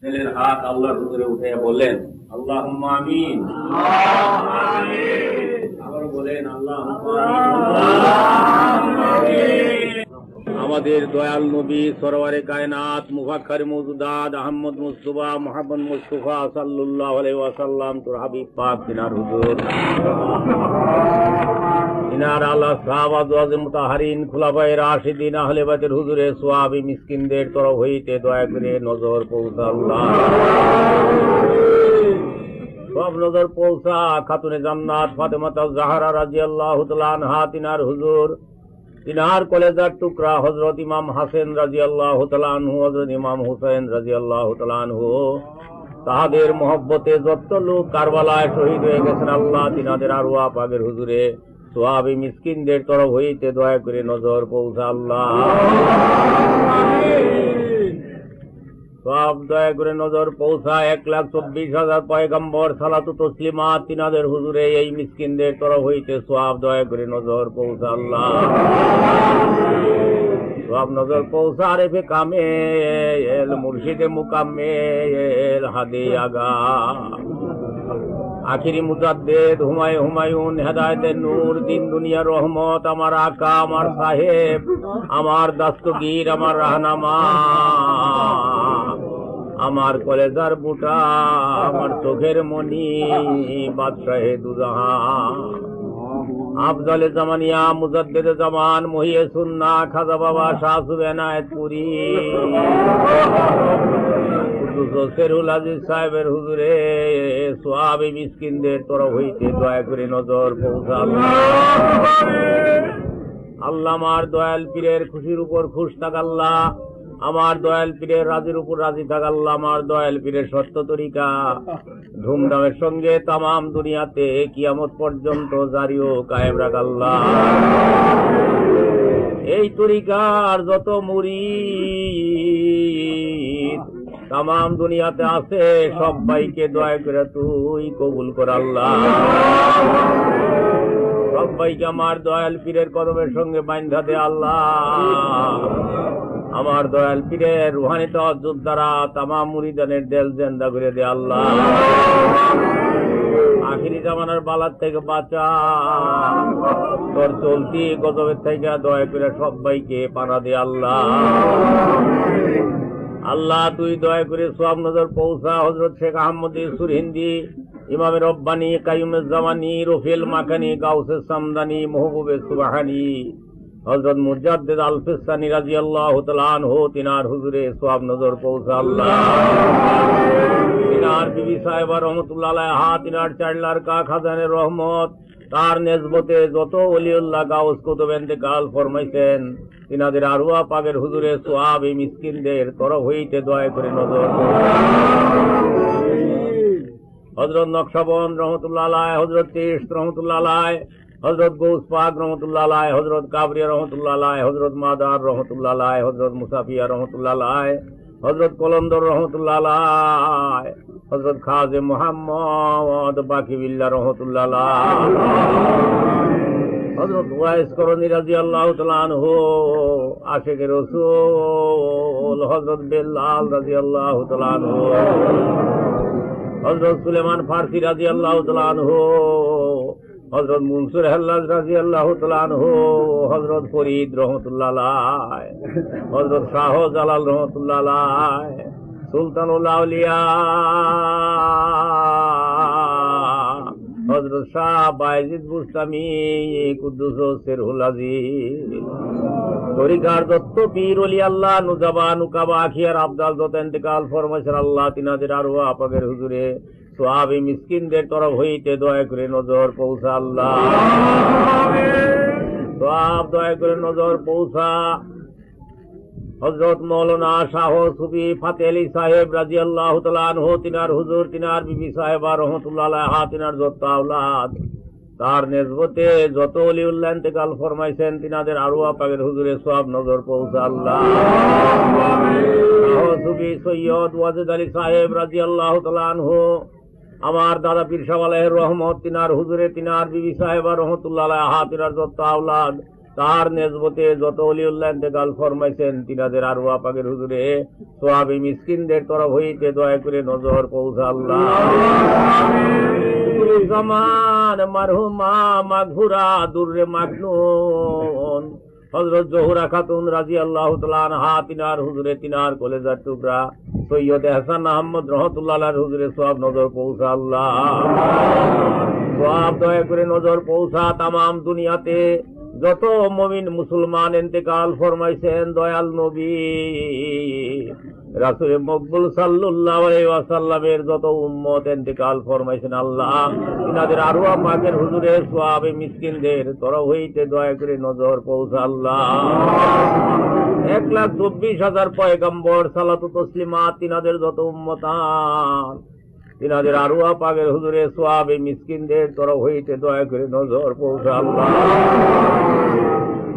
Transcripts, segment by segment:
ছেলের হাত আল্লাহর হুজুরে উঠে বললেন আল্লাহুম্মা আমিন। আবার বলেন আল্লাহুম্মা আমিন। আমাদের দয়াল নবী সরওয়ারে কায়নাত মুফাক্খরে মওজুদাত আহমদ মুস্তাফা মুহাম্মদ মুস্তাফা সাল্লাল্লাহু আলাইহি ওয়াসাল্লাম তোর হাবিব পাক তিনার হুজুর ইনার আল্লাহ সাহাবা ওয়াজ মুতাহারিন খুলাফায়ে রাশিদিন আহলে বাইতের হুজুরে সোয়াবি মিসকিনদের তরফ হইতে দয়া করে নজর পৌঁছা আল্লাহ, সব নজর পৌঁছা খাতুনে জান্নাত ফাতেমা জাহরা রাদিয়াল্লাহু তাআলা আনহা তিনার হুজুর তিনার কলেজার টুকরা হযরত ইমাম হাসান রাদিয়াল্লাহু তাআলা আনহু, হযরত ইমাম হুসাইন রাদিয়াল্লাহু তাআলা আনহু তাহাদের মহব্বতে যত লোক কারবালায় শহীদ হয়ে গেছেন আল্লাহ তিনাদের আরওয়াহ পাকের হুজুরে সোয়াবি মিসকিনদের তরফ হইতে দয়া করে নজর পৌঁছা আল্লাহ, সব দয়া করে নজর পৌঁছা 1,24,000 পয়গম্বর সালাতু তসলিমাত তিনাদের হুজুরে এই মিসকিনদের তরফ হইতে সব দয়া করে নজর পৌঁছা আল্লাহ, সব নজর পৌঁছা আরেফে কামে এল মুর্শিদে মুকামে এল হাদি আগা আখিরি মুজাদ্দেদ হুমায়ুন হেদায়েতের নূর দিন দুনিয়া রহমত আমার আকা আমার সাহেব আমার দাস্তগীর আমার রাহনামা আমার কলেজার বুটা আমার চোখের মনি বাদশাহে দুজাহান আফজালে জামানিয়া মুজাদ্দেদে জামান মহিয়ে সুন্না খাজা বাবা শাহ সুবেনায়তপুরি সেরুল আজিজ সাহেবের হুজুরে সোয়াবি মিসকিনদের তরফ হইতে দয়া করে নজর পৌঁছা আল্লাহ, আমার দয়াল পীরের খুশির উপর খুশ থাক আল্লাহ, আমার দয়াল পীরের রাজির উপর রাজি থাক আল্লাহ, আমার দয়াল পীরের সত্য তরিকা ধুমধামের সঙ্গে তামাম দুনিয়াতে কিয়ামত পর্যন্ত জারি ও কায়েম রাখ আল্লাহ। এই তরিকার যত মুরিদ তামাম দুনিয়াতে আছে সবাইকে দয়া করে তুই কবুল কর আল্লাহ, সবাইকে আমার দয়াল পীরের কদমের সঙ্গে বান্ধা দে আল্লাহ, আমার দয়াল পীরের রুহানি তাওয়াজ্জুদ দ্বারা তামাম মুরিদানের দিল জিন্দা করে দে আল্লাহ, আখিরি জামানার বালার থেকে বাঁচা তোর চলতি গজবের থেকে দয়া করে সবাইকে পানা দে আল্লাহ। আল্লাহ তুই দয়া করে সব নজর পৌঁছা হযরত শেখ আহমদ সুরহিন্দি ইমামে রব্বানি কাইয়ুমে জামানি রফিল মাকানি গাউসে সামদানি মাহবুবে সুবহানি হযরত মুজাদ্দিদ আল ফিসানি রাদিয়াল্লাহু তাআলা আনহু তিনার হুজুরে সব নজর পৌঁছা আল্লাহ, তিনার বিবি সাহেবা রহমাতুল্লাহ আলাইহা তিনার চাইলার কা খাজানের রহমত তার নেসবতে যত ওলিউল্লাহ গাউস কুতুব ইন্তেকাল ফরমাইছেন তিনাদের আরওয়াহ পাকের হুজুরে সোয়াবি মিসকিনদের তরফ হইতে দয়া করে নজর হযরত নকশবন্দ রহমাতুল্লাহ আলাইহি, হযরত চিশত রহমাতুল্লাহ আলাইহি, হযরত গৌস পাক রহমাতুল্লাহ আলাইহি, হযরত কাবরিয়া রহমাতুল্লাহ আলাইহি, হযরত মাদার রহমাতুল্লাহ আলাইহি, হযরত মুসাফিয়া রহমাতুল্লাহ আলাইহি, হযরত কলন্দর রহমাতুল্লাহ আলাইহি, হযরত খাজে মুহাম্মদ বাকিবিল্লাহ রহমাতুল্লাহ আলাইহি, হযরত ওয়াইস করনী রাদিয়াল্লাহু তাআলা আনহু আশিকে রাসূল, হযরত বেলাল রাদিয়াল্লাহু তাআলা আনহু, হযরত সুলেমান ফারসি রাদিয়াল্লাহু তাআলা আনহু, হযরত মনসুর হাল্লাজ রাদিয়াল্লাহু তাআলা আনহু, হযরত ফরিদ রহমাতুল্লাহ আলাইহি, হযরত শাহ জালাল রহমাতুল্লাহ আলাইহি, সুলতানুল আউলিয়া হযরত শাহ বাইজিদ বুস্তামি কুদ্দুস সিরহুল আজিজ তরিকার যত পীর ওলি আল্লাহ নুজাবা নুকাবা আখিয়ার আবদাল যত ইন্তেকাল ফরমাইছেন আল্লাহ তিনাদের আরওয়াহ পাকের হুজুরে সোয়াবি মিসকিনদের তরফ হইতে দয়া করে নজর পৌঁছা আল্লাহ, সব দয়া করে নজর পৌঁছা হযরত মৌলানা শাহ সুফি ফাতে আলী সাহেব রাদিয়াল্লাহু তাআলা আনহু তিনার হুজুর তিনার বিবি সাহেবা রহমাতুল্লাহ আলাইহা তিনার যত আওলাদ তার নেসবতে যত ওলিউল্লাহ ইন্তেকাল ফরমাইছেন তিনাদের আরওয়াহ পাকের হুজুরে সব নজর পৌঁছা আল্লাহ, শাহ সুফি সৈয়দ ওয়াজেদ আলী সাহেব রাদিয়াল্লাহু তাআলা আনহু আমার দাদা পীর সাহেব আলাইহির রহমত তিনার হুজুরে তিনার বিবি সাহেবা রহমাতুল্লাহ আলাইহা তিনার যত আওলাদ তার নেসবতে যত ওলিউল্লাহ ইন্তেকাল ফরমাইছেন তিনাদের আরওয়াহ পাকের হুজুরে সোয়াবি মিসকিনদের তরফ হইতে দয়া করে নজর পৌঁছা আল্লাহ। জামান মারহুমা মাগফুরা দুররে মাকনুন হযরত জহুরা খাতুন রাদিয়াল্লাহু তাআলা আনহা তিনার হুজুরে তিনার কলেজার টুকরা সৈয়দ হাসান আহমদ রহমাতুল্লাহ আলাইহির হুজুরে সওয়াব নজর পৌঁছা আল্লাহ। সওয়াব দয়া করে নজর পৌঁছা তামাম দুনিয়াতে যত মুমিন মুসলমান ইন্তেকাল ফরমাইছেন দয়াল নবী রাসূল মকবুল সাল্লাল্লাহু আলাইহি ওয়াসাল্লামের যত উম্মত ইন্তেকাল ফরমাইছেন আল্লাহ তিনাদের আরওয়াহ পাকের হুজুরে সওয়াবে মিসকিনদের তরফ হইতে দয়া করে নজর পৌঁছা আল্লাহ। 1,24,000 পয়গম্বর সালাত ও তাসলিমাত তিনাদের যত উম্মতান তিনাদের আরওয়াহ পাকের হুজুরে সওয়াবে মিসকিনদের তরফ হইতে দয়া করে নজর পৌঁছা আল্লাহ।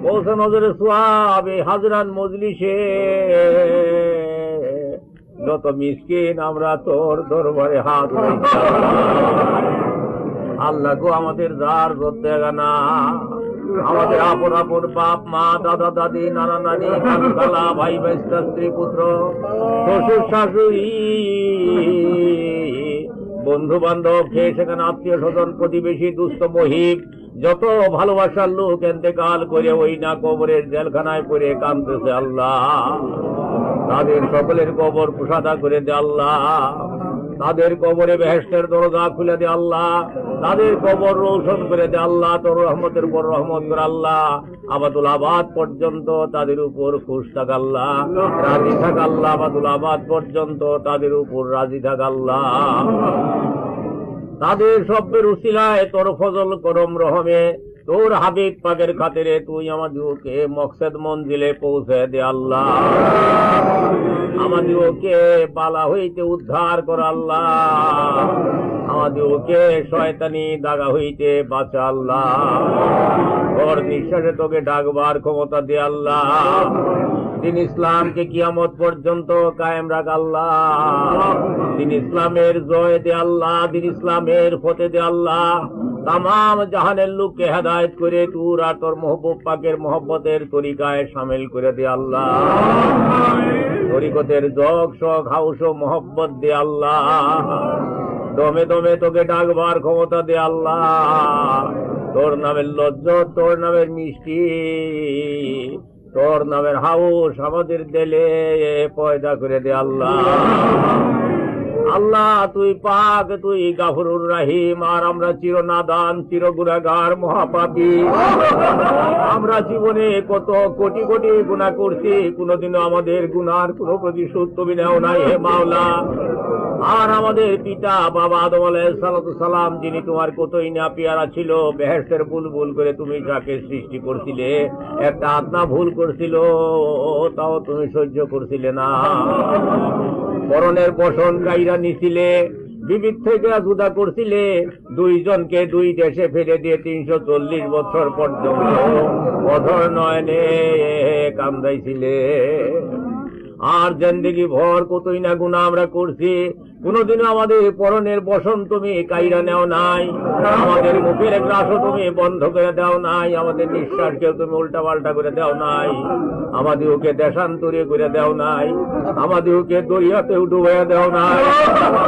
পৌঁছা নজরে সওয়াবে হাজরান মজলিসে যত মিসকিন আমরা তোর দরবারে হাত উঠাইছি আল্লাহ গো আমাদের যার ধরতে না আমাদের আপন আপন বাপ মা দাদা দাদি নানা নানি খালা ভাই ভাইস্তা স্ত্রী পুত্র শ্বশুর শাশুড়ি বন্ধু বান্ধব খেয়ে সেখানে আত্মীয় স্বজন প্রতিবেশী দুস্থ মহিব যত ভালোবাসার লোক ইন্তেকাল করে ওই না কবরের জেলখানায় পড়ে কাঁদতেছে আল্লাহ তাদের সকলের কবর কুশাদা করে দে আল্লাহ। তাদের কবরে বেহেশতের দরজা খুলে দে আল্লাহ। তাদের কবর রোশন করে দে আল্লাহ। তোর রহমতের উপর রহমত করে আল্লাহ। আবাদুল আবাদ পর্যন্ত তাদের উপর খুশ থাক আল্লাহ, রাজি থাক আল্লাহ। আবাদুল আবাদ পর্যন্ত তাদের উপর রাজি থাক আল্লাহ। তাদের সবের উসিলায় তোর ফজল করম রহমে তোর হাবিব পাকের খাতিরে তুই আমাদেরকে মকসদ মঞ্জিলে পৌঁছে দে আল্লাহ। আমাদেরকে বালা হইতে উদ্ধার কর আল্লাহ। আমাদেরকে শয়তানি দাগা হইতে বাঁচা আল্লাহ। তোর নিঃশ্বাসে তোকে ডাকবার ক্ষমতা দে আল্লাহ। দিন ইসলামকে কিয়ামত পর্যন্ত কায়েম রাখ আল্লাহ। দিন ইসলামের জয় দে আল্লাহ। দিন ইসলামের ফতে দে আল্লাহ। তামাম জাহানের লোককে হেদায়েত করে তোর আর তোর মহবুব পাকের মহব্বতের তরিকায় শামিল করে দে আল্লাহ। তরিকতের জগ শখ হাউস ও মহব্বত দে আল্লাহ। দমে দমে তোকে ডাকবার ক্ষমতা দে আল্লাহ। তোর নামের লজ্জত, তোর নামের মিষ্টি, তোর নামের হাউস আমাদের দিলে পয়দা করে দে আল্লাহ। আল্লাহ তুই পাক, তুই গাফুরুর রাহিম, আর আমরা চির নাদান, চির গুনাহগার, মহাপাপী। আমরা জীবনে কত কোটি কোটি গুনাহ করছি, কোনদিনও আমাদের গুনার কোন প্রতিশোধ তুমি নেও নাই হে মাওলা। আর আমাদের পিতা বাবা আদম আলাইহিস সালাম, যিনি তোমার কতই না পেয়ারা ছিল, বেহেশতের বুলবুল করে তুমি যাকে সৃষ্টি করছিলে, একটা আত্মা ভুল করছিল, তাও তুমি সহ্য করছিলে না। মরণের বসন গাইরা নিছিলে, বিবিধ থেকে জুদা করছিলে, দুইজনকে দুই দেশে ফেলে দিয়ে 340 বছর পর্যন্ত অধর নয়নে কান্দাইছিলে। আর জিন্দেগি ভর কতই না গুনাহ আমরা করছি, কোনদিনও আমাদের পরনের বসন তুমি কাইরা নেও নাই, আমাদের মুখের গ্রাসও তুমি বন্ধ করে দাও নাই, আমাদের নিঃশ্বাসকেও তুমি উল্টা পাল্টা করে দাও নাই, আমাদেরকে দেশান্তরে করে দাও নাই, আমাদেরকে দরিয়াতেও ডুবাইয়া দাও নাই,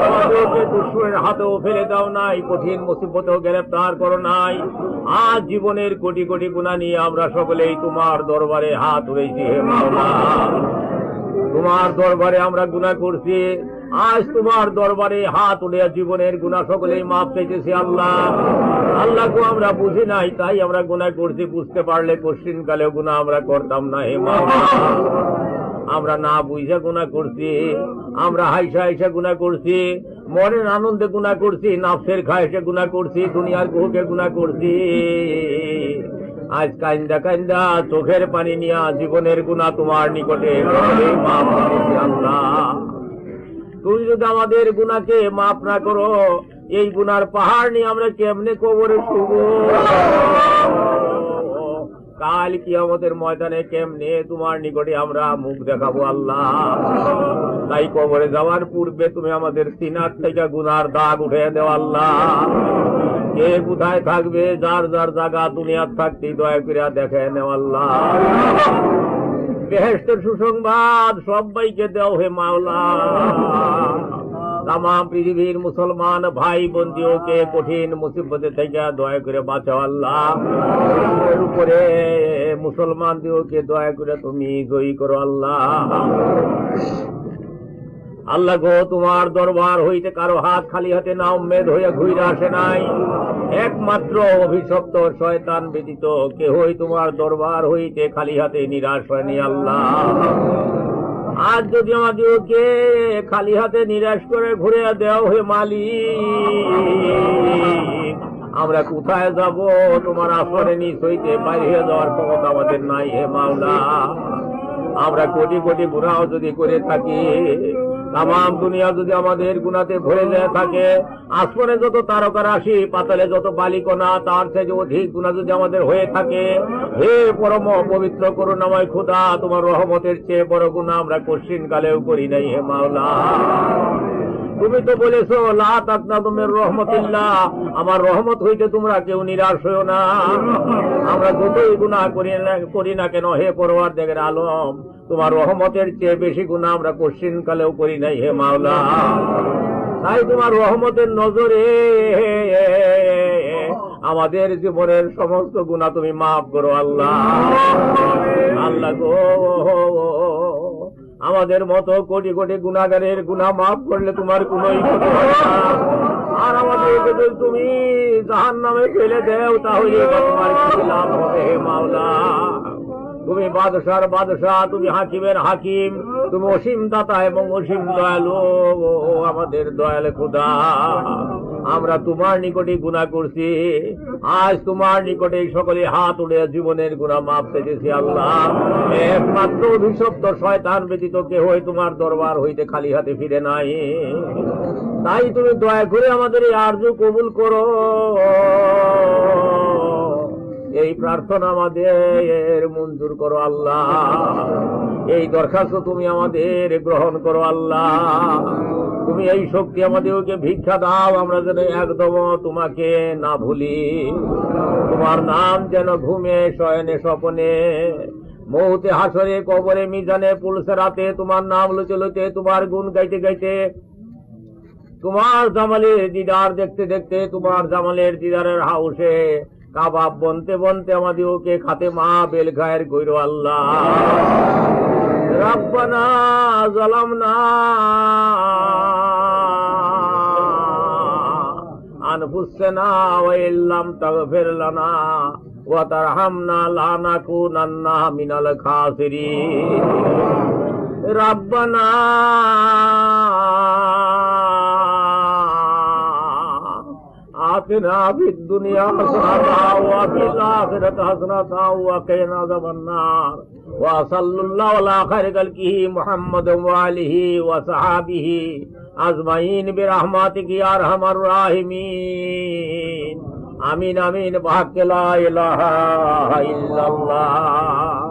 আমাদেরকে দুশ্মনের হাতেও ফেলে দাও নাই, কঠিন মুসিবতেও গ্রেফতার করো নাই। আজ জীবনের কোটি কোটি গুনাহ নিয়ে আমরা সকলেই তোমার দরবারে হাত উড়াইছি হে মাওলা। তোমার দরবারে আমরা গুনাহ করছি, আজ তোমার দরবারে হাত উঠে জীবনের গুনাহ সকলেই মাফ চাইতেছি আল্লাহ। আল্লাহ গো আমরা বুঝি নাই, তাই আমরা গুনাহ করছি, বুঝতে পারলে কোশ্চিন কালে গুনাহ আমরা করতাম না হে মাওলা। আমরা না বুঝা গুনাহ করছি, আমরা হাইসা হাইসা গুনাহ করছি, মনের আনন্দে গুনাহ করছি, নাফসের খায়েশে গুনাহ করছি, দুনিয়ার কুহুকে গুনাহ করছি। আজ কান্দা কান্দা চোখের পানি নিয়া জীবনের গুনাহ তোমার নিকটে মাফ করছি আল্লাহ। তুমি যদি আমাদের গুনাহকে মাফ না করো, এই গুনার পাহাড় নিয়ে আমরা কেমনে কবরে শুব? কাল কিয়ামতের ময়দানে কেমনে তোমার নিকটে আমরা মুখ দেখাবো আল্লাহ? তাই কবরে যাওয়ার পূর্বে তুমি আমাদের সিনার থেকে গুনার দাগ উঠে দেও আল্লাহ। কে কোথায় থাকবে, যার যার জায়গা দুনিয়ার থাকতে দয়া করে দেখেন আল্লাহ। বেহেশতের সুসংবাদ সবাইকে দেও হে মাওলা। তাম পৃথিবীর মুসলমান ভাই বন্ধুকে কঠিন মুসিবতে থেকে দয়া করে বাঁচাও আল্লাহ। এর উপরে মুসলমান দিওকে দয়া করে তুমি জয়ী করো আল্লাহ। আল্লাহ গো, তোমার দরবার হইতে কারো হাত খালি হাতে না উম্মেদ হইয়া ঘুরে আসে নাই। একমাত্র অভিশপ্ত শয়তান ব্যতীত কেহই তোমার দরবার হইতে খালি হাতে নিরাশ হয়নি আল্লাহ। আজ যদি আমাদেরকে খালি হাতে নিরাশ করে ঘুরে দেও হে মালিক, আমরা কোথায় যাব? তোমার আসরে নিচ হইতে বাইরে যাওয়ার ক্ষমতা আমাদের নাই হে মাওলা। আমরা কোটি কোটি গুনাহ যদি করে থাকি, তাম দুনিয়া যদি আমাদের গুনাতে ভরে যায় থাকে, আসমানে যত তারকা রাশি, পাতালে যত বালিকণা, তার থেকে অধিক গুনাহ যদি আমাদের হয়ে থাকে, হে পরম পবিত্র করুণাময় খোদা, তোমার রহমতের চেয়ে বড় গুনাহ আমরা কঠিন কালেও করি নাই হে মাওলা। তুমি তো বলেছো লা তাকনাতু মির রহমাতিল্লাহ, আমার রহমত হইতে তোমরা কেউ নিরাশ হইও না। আমরা যতই গুনাহ করি না কেন হে পরওয়ারদিগার আলম, তোমার রহমতের চেয়ে বেশি গুনাহ আমরা কঠিন কালেও করি নাই হে মাওলা। তাই তোমার রহমতের নজরে আমাদের জীবনের সমস্ত গুনাহ তুমি মাফ করো আল্লাহ। আল্লাহ গো, আমাদের মতো কোটি কোটি গুনাহগারের গুনাহ মাফ করলে তোমার কোনোই ক্ষতি হবে না। আর আমাদের যদি তুমি জাহান্নামে ফেলে দেও তাহলে তোমার কি লাভ হবে হে মাওলা। তুমি বাদশার বাদশাহ, তুমি হাকিমের হাকিম, তুমি অসীম দাতা এবং অসীম দয়ালু। আমাদের দয়াল খোদা, আমরা তোমার নিকটে গুনাহ করছি, আজ তোমার নিকটে সকলে হাত উঠে জীবনের গুনাহ মাফ চেয়েছি আল্লাহ। একমাত্র অভিশপ্ত শয়তান ব্যতীত কেহই তোমার দরবার হইতে খালি হাতে ফিরে নাই। তাই তুমি দয়া করে আমাদের এই আরজু কবুল করো। এই প্রার্থনা আমাদের মঞ্জুর করো আল্লাহ। এই দরখাস্ত তুমি আমাদের গ্রহণ করো আল্লাহ। তুমি এই শক্তি আমাদেরকে ভিক্ষা দাও, আমরা যেন একদম তোমাকে না ভুলি। তোমার নাম যেন ঘুমে শয়নে স্বপনে, মৌতে হাসরে কবরে মিজানে পুলসে রাতে তোমার নাম লইতে লইতে, তোমার গুণ গাইতে গাইতে, তোমার জামালের দিদার দেখতে দেখতে, তোমার জামালের দিদারের হাউসে কাবাব বনতে বনতে আমাদেরকে খাতে মা বেল গায়ের কইরো আল্লাহ। রব্বানা যালামনা আনফুসানা ওয়া ইল্লাম তাগফির লানা ওয়া তারহামনা লানাকুনান্না মিনাল খাসিরিন। রব্বানা آتنا في الدنيا حسنة وفي الآخرة حسنة وقنا عذاب النار وصلى الله على خير خلقه محمد وآله وصحابه أجمعين برحمتك يا أرحم الراحمين آمين آمين بحق لا إله إلا الله।